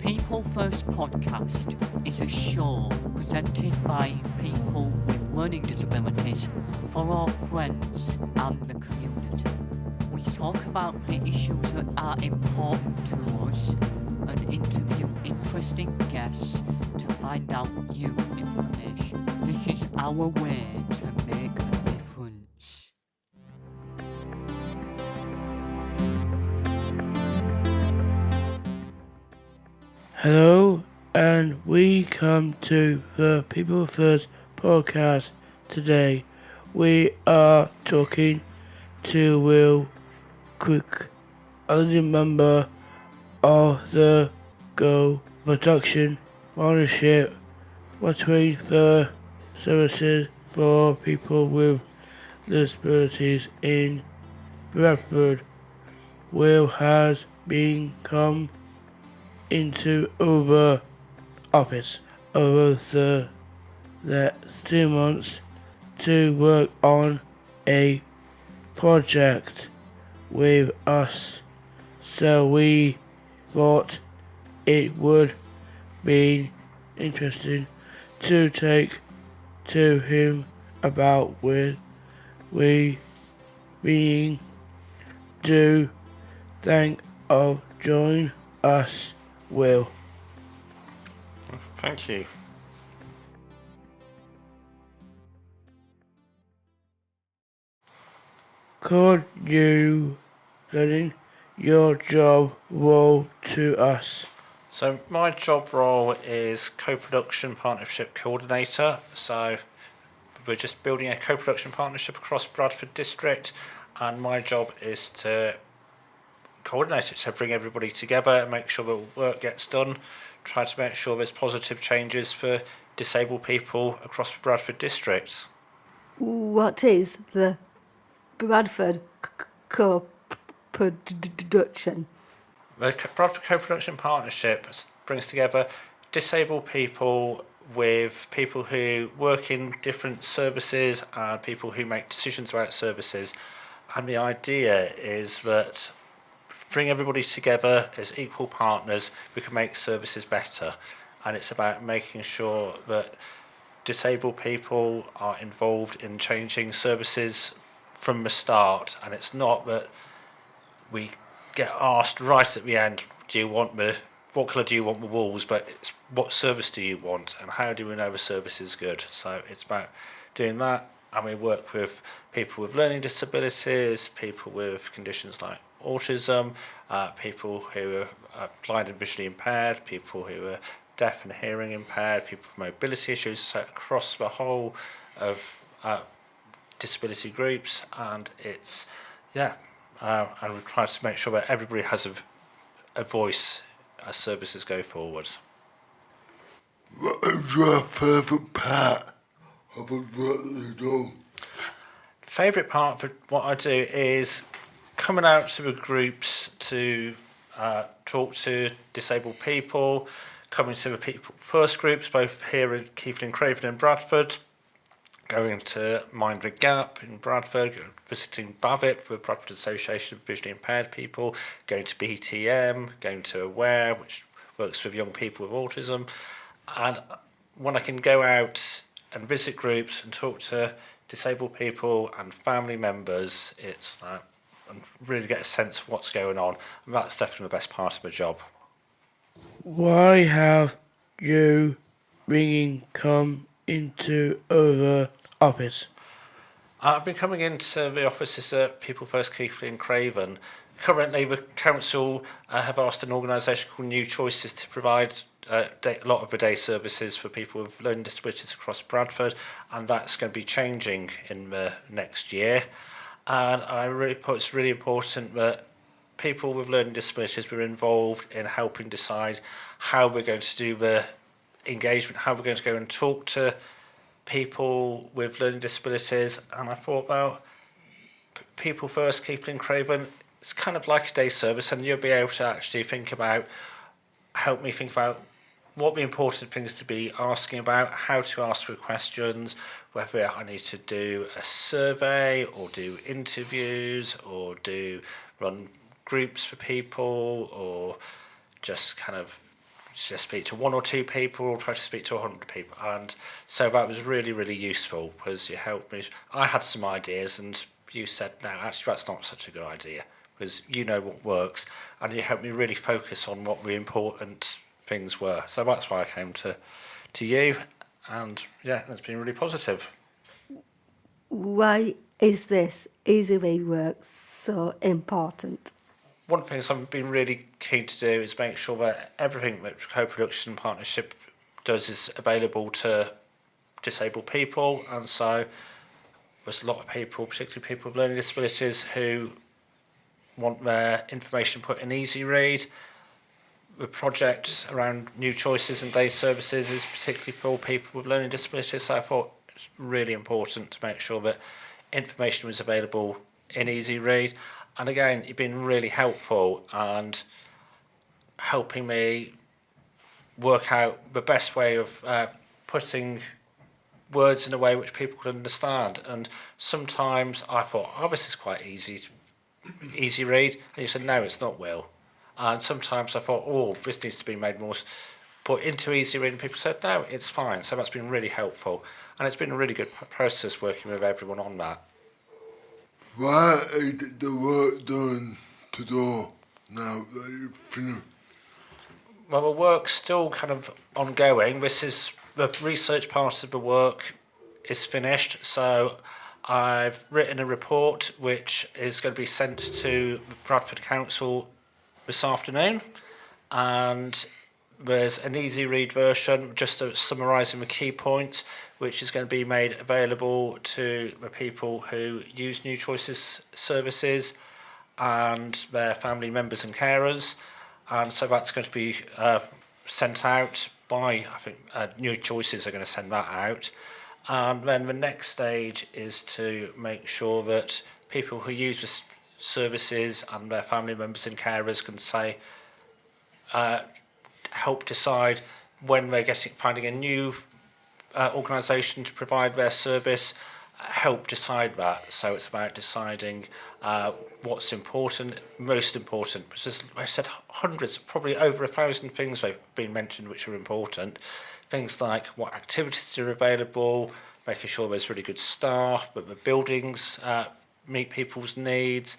People First podcast is a show presented by people with learning disabilities for our friends and the community. We talk about the issues that are important to us and interview interesting guests to find out new information. This is our way to make a difference. Hello, and we come to the People First podcast today. We are talking to Will Quick, a member of the Go Production Partnership between the services for people with disabilities in Bradford. Will has come into over office over the 2 months to work on a project with us, so we thought it would be interesting to take to him about with we being do thank of join us. Will. Thank you. Could you explain your job role to us? So my job role is co-production partnership coordinator. So we're just building a co-production partnership across Bradford district, and my job is to coordinate it, to bring everybody together and make sure the work gets done, try to make sure there's positive changes for disabled people across the Bradford district. What is the Bradford co-production? The Bradford Co-Production Partnership brings together disabled people with people who work in different services and people who make decisions about services. And the idea is that bring everybody together as equal partners, we can make services better. And it's about making sure that disabled people are involved in changing services from the start. And it's not that we get asked right at the end, what colour do you want the walls, but it's what service do you want and how do we know the service is good. So it's about doing that, and we work with people with learning disabilities, people with conditions like autism, people who are blind and visually impaired, people who are deaf and hearing impaired, people with mobility issues, so across the whole of disability groups. And it's and we've tried to make sure that everybody has a voice as services go forwards. What is your favourite part of the work that you do? Favourite part of what I do is coming out to the groups to talk to disabled people, coming to the People First groups, both here in Keighley and Craven and Bradford, going to Mind the Gap in Bradford, visiting BAVIP, the Bradford Association of Visually Impaired People, going to BTM, going to Aware, which works with young people with autism. And when I can go out and visit groups and talk to disabled people and family members, it's and really get a sense of what's going on. And that's definitely the best part of my job. Why have you come into over office? I've been coming into the offices at People First Keighley and Craven. Currently, the council have asked an organisation called New Choices to provide a lot of the day services for people with learning disabilities across Bradford, and that's going to be changing in the next year. And I really thought it's really important that people with learning disabilities were involved in helping decide how we're going to do the engagement, how we're going to go and talk to people with learning disabilities. And I thought, well, People First, Keighley and Craven, it's kind of like a day service, and you'll be able to actually help me think about what the important things to be asking about, how to ask for questions, whether I need to do a survey or do interviews or run groups for people or just kind of just speak to one or two people or try to speak to 100 people. And so that was really, really useful because you helped me. I had some ideas and you said, no, actually that's not such a good idea because you know what works, and you helped me really focus on what the important things were. So that's why I came to you, and yeah, it's been really positive. Why is this easy read work so important? One of the things I've been really keen to do is make sure that everything that co-production partnership does is available to disabled people, and so there's a lot of people, particularly people with learning disabilities, who want their information put in easy read. The project around new choices and day services is particularly for people with learning disabilities, so I thought it's really important to make sure that information was available in easy read. And again, you've been really helpful and helping me work out the best way of putting words in a way which people could understand. And sometimes I thought, oh, this is quite easy read, and you said, no, it's not, Will. And sometimes I thought, oh, this needs to be made more put into easy read, and people said, no, it's fine. So that's been really helpful, and it's been a really good process working with everyone on that. Why is the work done to do now that you've finished? Well, the work's still kind of ongoing. This is the research part of the work is finished, so I've written a report which is going to be sent to Bradford Council this afternoon, and there's an easy read version just summarising the key points, which is going to be made available to the people who use New Choices services and their family members and carers. And so that's going to be sent out by, I think, New Choices are going to send that out. And then the next stage is to make sure that people who use the services and their family members and carers can say, help decide when they're finding a new organisation to provide their service, help decide that. So it's about deciding what's important, most important. Because as I said, hundreds, probably over 1,000 things have been mentioned which are important. Things like what activities are available, making sure there's really good staff, that the buildings meet people's needs,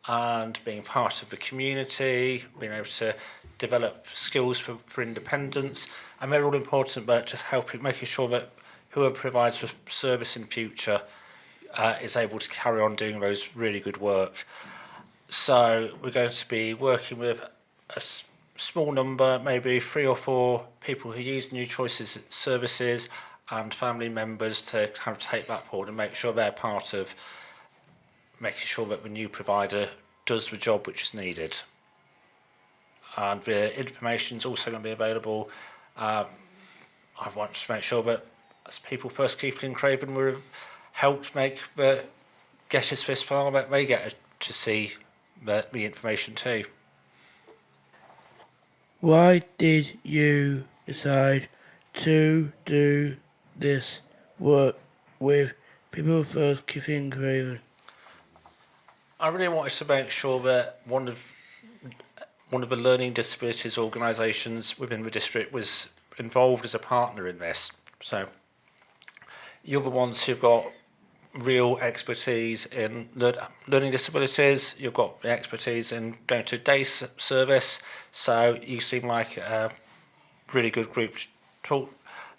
and being part of the community, being able to develop skills for independence. And they're all important, but just making sure that whoever provides the service in future is able to carry on doing those really good work. So we're going to be working with a small number, maybe 3 or 4 people who use New Choices services and family members to kind of take that forward and make sure they're part of making sure that the new provider does the job which is needed. And the information is also going to be available. I want to make sure that as people first keeping in Craven were helped get us this far, that they get to see the information too. Why did you decide to do this work with people first keeping Craven? I really wanted to make sure that one of the learning disabilities organisations within the district was involved as a partner in this. So you're the ones who've got real expertise in learning disabilities, you've got the expertise in going to day service, so you seem like a really good group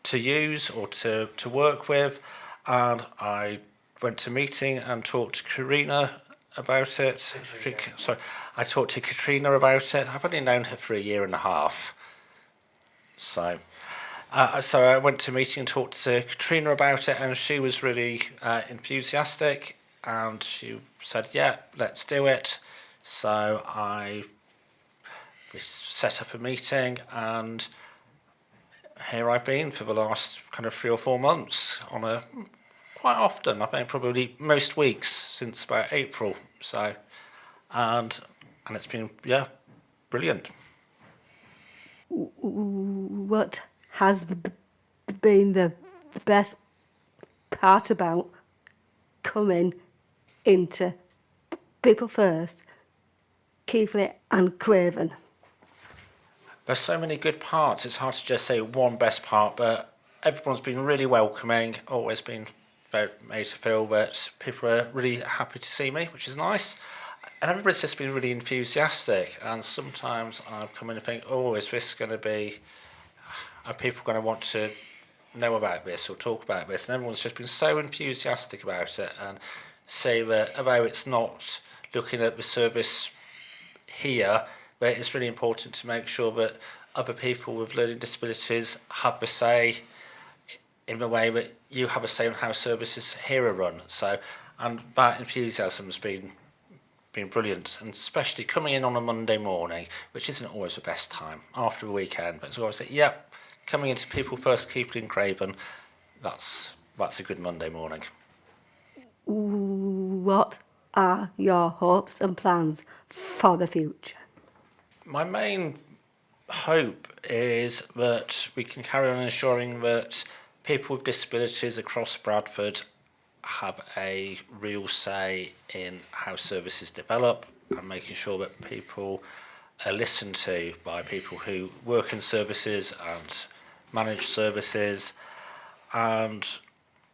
to use or to work with. And I went to a meeting and talked to Karina about it. I talked to Katrina about it. I've only known her for 1.5 years. So I went to a meeting and talked to Katrina about it, and she was really enthusiastic, and she said, yeah, let's do it. So we set up a meeting, and here I've been for the last kind of 3 or 4 months quite often. I've been probably most weeks since about April. So, and it's been, yeah, brilliant. What has been the best part about coming into People First, Keighley and Craven? There's so many good parts, it's hard to just say one best part, but everyone's been really welcoming, always been made to feel that people are really happy to see me, which is nice. And everybody's just been really enthusiastic, and sometimes I come in and think, oh, is this going to be, are people going to want to know about this or talk about this? And everyone's just been so enthusiastic about it, and say that although it's not looking at the service here, but it's really important to make sure that other people with learning disabilities have a say in the way that you have a say on how services here are run. So, and that enthusiasm's been brilliant, and especially coming in on a Monday morning, which isn't always the best time after the weekend, but it's always like, yep, coming into People First Keeping in Craven, that's a good Monday morning. What are your hopes and plans for the future? My main hope is that we can carry on ensuring that people with disabilities across Bradford have a real say in how services develop, and making sure that people are listened to by people who work in services and manage services, and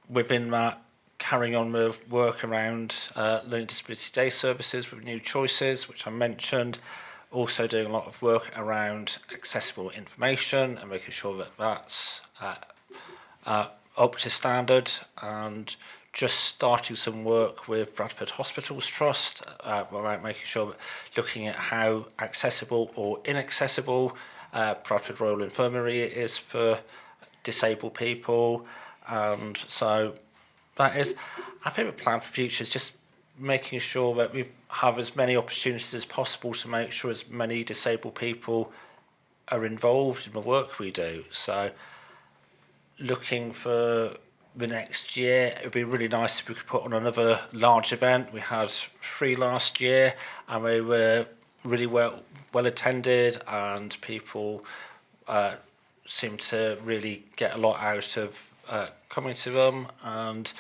within that carrying on with work around learning disability day services with new choices, which I mentioned, also doing a lot of work around accessible information and making sure that that's up to standard, and just starting some work with Bradford Hospitals Trust about making sure that looking at how accessible or inaccessible Bradford Royal Infirmary is for disabled people. And so that is, I think the plan for the future is just making sure that we have as many opportunities as possible to make sure as many disabled people are involved in the work we do. So looking for the next year, it would be really nice if we could put on another large event. We had 3 last year, and they were really well attended, and people seemed to really get a lot out of coming to them. And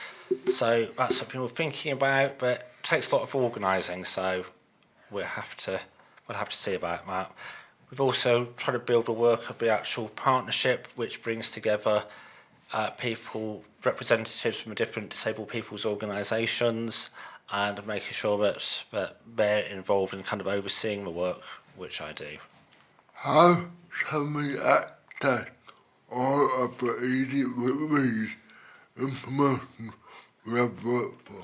so that's something we're thinking about, but it takes a lot of organising, so we'll have to see about that. We've also tried to build a work of the actual partnership, which brings together people, representatives from different disabled people's organisations, and making sure that they're involved in kind of overseeing the work, which I do. How can we access all of the easy read information we have worked for?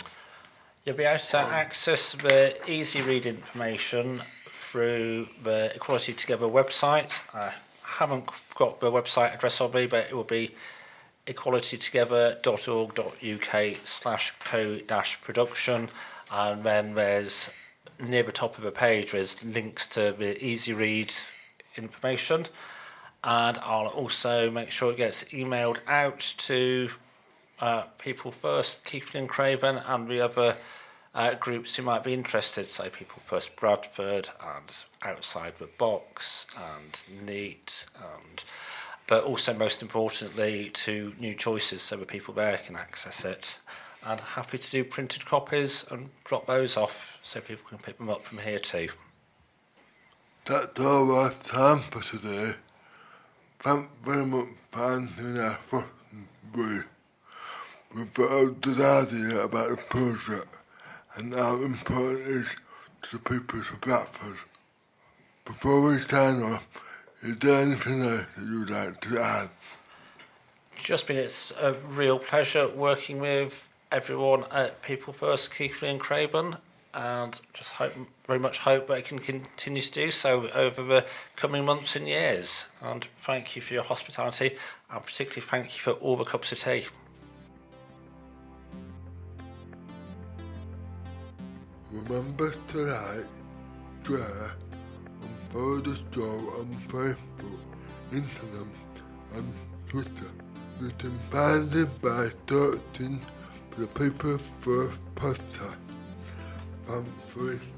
You'll be able to access the easy read information through the Equality Together website. I haven't got the website address on me, but it will be equalitytogether.org.uk/co-production, and then there's near the top of the page there's links to the easy read information, and I'll also make sure it gets emailed out to People First Keeping in Craven and the other groups who might be interested, so People First Bradford and Outside the Box and NEAT, and but also most importantly to New Choices, so that people there can access it. And happy to do printed copies and drop those off so people can pick them up from here too. That's all our time for today. Thank very much for answering our questions. We've got a good idea about the project and how important it is to the people of Bradford. Before we sign off, is there anything else that you'd like to add? It's a real pleasure working with everyone at People First Keeping in Craven, and just very much hope that I can continue to do so over the coming months and years. And thank you for your hospitality, and particularly thank you for all the cups of tea. Remember to like, share, and follow the show on Facebook, Instagram, and Twitter. You can find it by searching for the People First podcast. Thanks for listening.